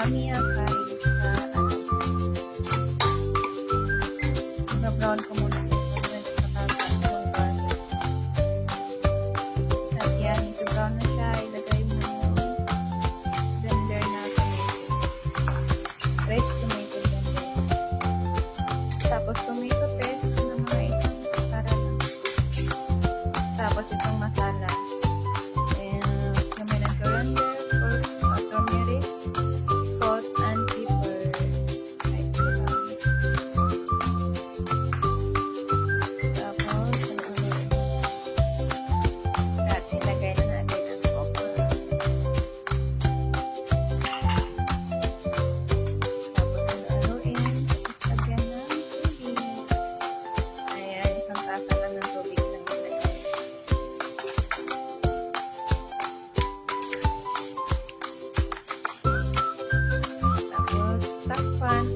Mamiya kahit sa brown ko muna ito sa kakatong garlic. At yan, ito brown na siya, ilagay mo yung blender na tomato. Fresh tomato blender. Tapos tomato paste na mga itong para lang. Tapos itong masala. Naman ng coriander, turmeric, salt, and pepper. Tapos, at ilagay na natin ang okra. Tapos, haluin. Lagyan ng tubig. Ayan, isang tasa lang ng tubig lang ilagay. Tapos, takpan.